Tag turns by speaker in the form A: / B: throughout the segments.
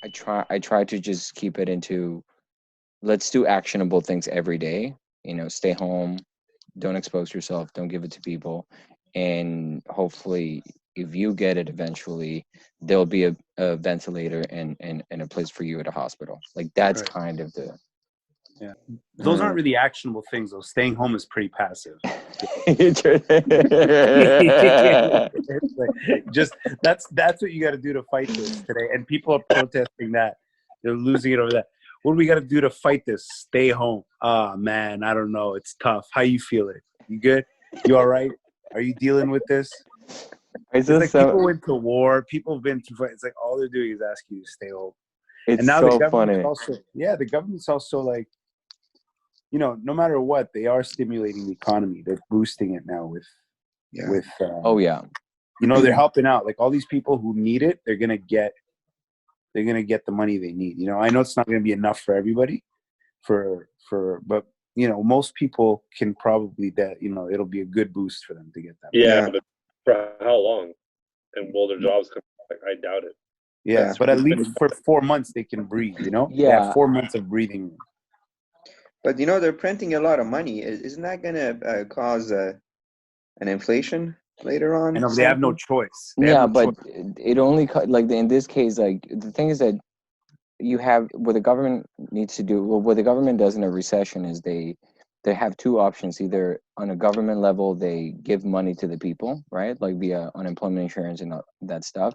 A: I try to just keep it into, let's do actionable things every day. Stay home, don't expose yourself, don't give it to people, and hopefully, if you get it eventually, there'll be a ventilator and a place for you at a hospital. Like that's
B: Right.
A: kind of the.
B: Yeah. Those aren't really actionable things, though. Staying home is pretty passive. Just that's what you got to do to fight this today. And people are protesting that. They're losing it over that. What do we got to do to fight this? Stay home. Ah, man, I don't know. It's tough. How you feeling? You good? You all right? Are you dealing with this?
A: It's
B: It's
A: just
B: like people
A: so.
B: went to war. People have been through. It's like all they're doing is asking you to stay home. And
A: It's
B: now the
A: so
B: government's
A: funny.
B: also, the government's also like, no matter what, they are stimulating the economy. They're boosting it now with
A: Oh yeah.
B: they're helping out. Like all these people who need it, they're gonna get the money they need. I know it's not gonna be enough for everybody, but most people can probably it'll be a good boost for them to get that.
C: Yeah, but for how long? And will their jobs come back? I doubt it.
B: Yeah, but at least for 4 months they can breathe. They
A: Yeah.
B: have 4 months of breathing room.
D: But they're printing a lot of money. Isn't that gonna cause an inflation later on?
B: I know, but they have no choice.
A: Yeah, but it only like in this case, like the thing is that you have what the government needs to do. Well, what the government does in a recession is they have two options. Either on a government level, they give money to the people, right, like via unemployment insurance and that stuff,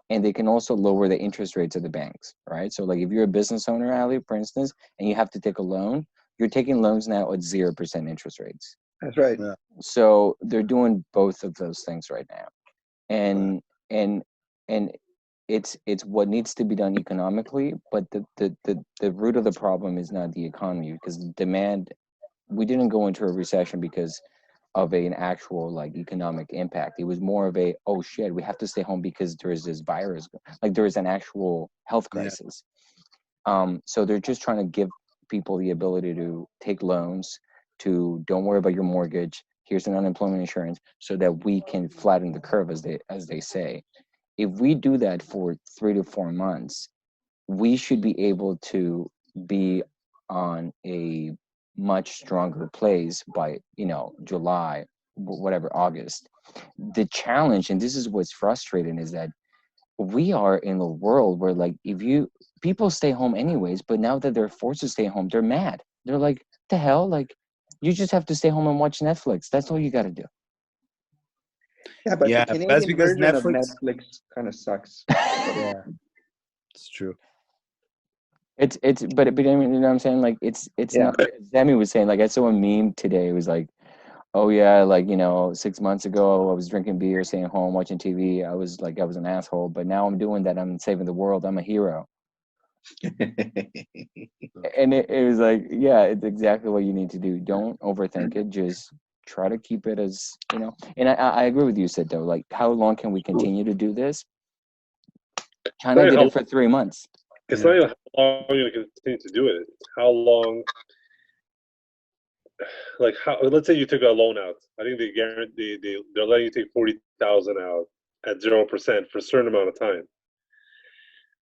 A: and they can also lower the interest rates of the banks, right? So, like if you're a business owner, Ali, for instance, and you have to take a loan, you're taking loans now at 0% interest rates.
D: That's right.
B: Yeah.
A: So they're doing both of those things right now, and it's what needs to be done economically, but the root of the problem is not the economy, because demand, we didn't go into a recession because of an actual like economic impact. It was more of a, oh shit, we have to stay home because there is this virus, like there is an actual health crisis. So they're just trying to give people the ability to take loans, to don't worry about your mortgage, here's an unemployment insurance, so that we can flatten the curve, as they say. If we do that for 3 to 4 months, we should be able to be on a much stronger place by July, whatever, August. The challenge, and this is what's frustrating, is that we are in a world where, like, if you people stay home anyways, but now that they're forced to stay home, they're mad. They're like, the hell, like, you just have to stay home and watch Netflix. That's all you got to do.
D: Yeah, but the Canadian
B: that's because
D: version of Netflix kind of sucks.
B: Yeah, it's true.
A: But I mean, you know what I'm saying? Like, it's not. Sammy was saying, like, I saw a meme today. It was like, oh yeah, like, 6 months ago I was drinking beer, staying home, watching TV. I was an asshole, but now I'm doing that. I'm saving the world. I'm a hero. And it was like, yeah, it's exactly what you need to do. Don't overthink it. Just try to keep it as, And I agree with you, Sid, though. Like, how long can we continue to do this? China did it for 3 months.
C: It's not even how long you're going to continue to do it. It's how long. Like, let's say you took a loan out. I think they guarantee they're letting you take 40,000 out at 0% for a certain amount of time.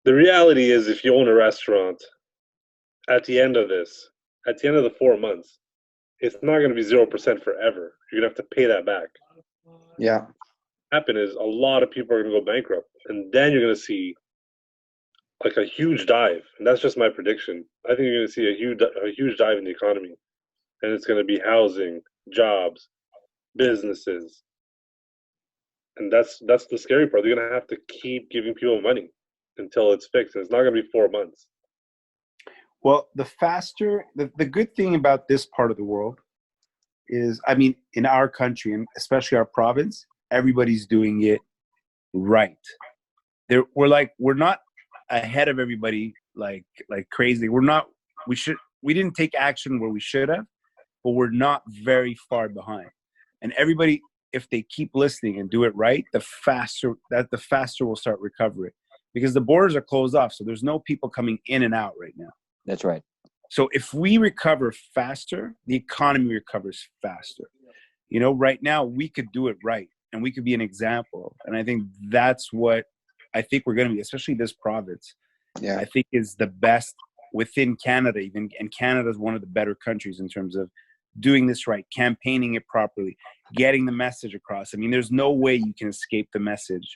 C: The reality is, if you own a restaurant, at the end of the 4 months, it's not going to be 0% forever. You're going to have to pay that back.
D: Yeah.
C: What happen is a lot of people are going to go bankrupt, and then you're going to see like a huge dive. And that's just my prediction. I think you're going to see a huge dive in the economy, and it's going to be housing, jobs, businesses. And that's the scary part. They're going to have to keep giving people money until it's fixed. And it's not going to be 4 months.
B: Well, the good thing about this part of the world is, I mean, in our country, and especially our province, everybody's doing it right. We're not ahead of everybody like crazy. We didn't take action where we should have, but we're not very far behind. And everybody, if they keep listening and do it right, the faster we'll start recovering, because the borders are closed off. So there's no people coming in and out right now.
A: That's right.
B: So if we recover faster, the economy recovers faster. Right now we could do it right, and we could be an example. And I think that's what I think we're going to be, especially this province.
D: Yeah.
B: I think is the best within Canada, even, and Canada is one of the better countries in terms of doing this right, campaigning it properly, getting the message across. I mean, there's no way you can escape the message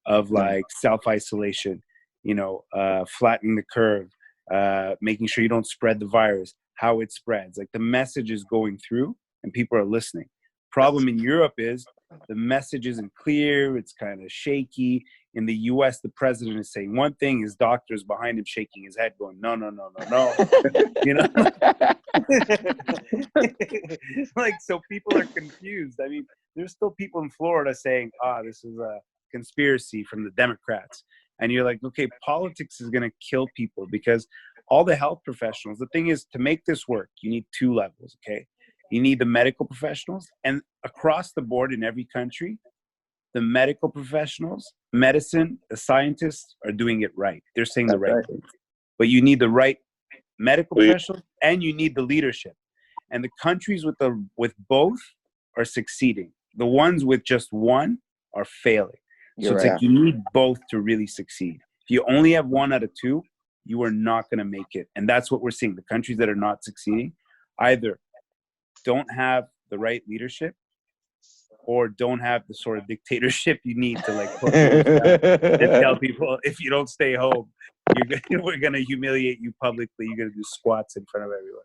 B: of like self-isolation, flattening the curve, making sure you don't spread the virus, how it spreads. Like the message is going through and people are listening. Problem in Europe is the message isn't clear. It's kind of shaky. In the US, the president is saying one thing, his doctor's behind him shaking his head going, no. Like, so people are confused. I mean, there's still people in Florida saying, this is a conspiracy from the Democrats. And you're like, okay, politics is going to kill people because all the health professionals, the thing is, to make this work, you need two levels, okay? You need the medical professionals, and across the board in every country, the medical professionals, medicine, the scientists are doing it right. They're saying the right things. But you need the right medical professionals and you need the leadership. And the countries with both are succeeding. The ones with just one are failing. So it's like you need both to really succeed. If you only have one out of two, you are not going to make it. And that's what we're seeing. The countries that are not succeeding either don't have the right leadership or don't have the sort of dictatorship you need to like put and tell people, if you don't stay home, we're going to humiliate you publicly. You're going to do squats in front of everyone.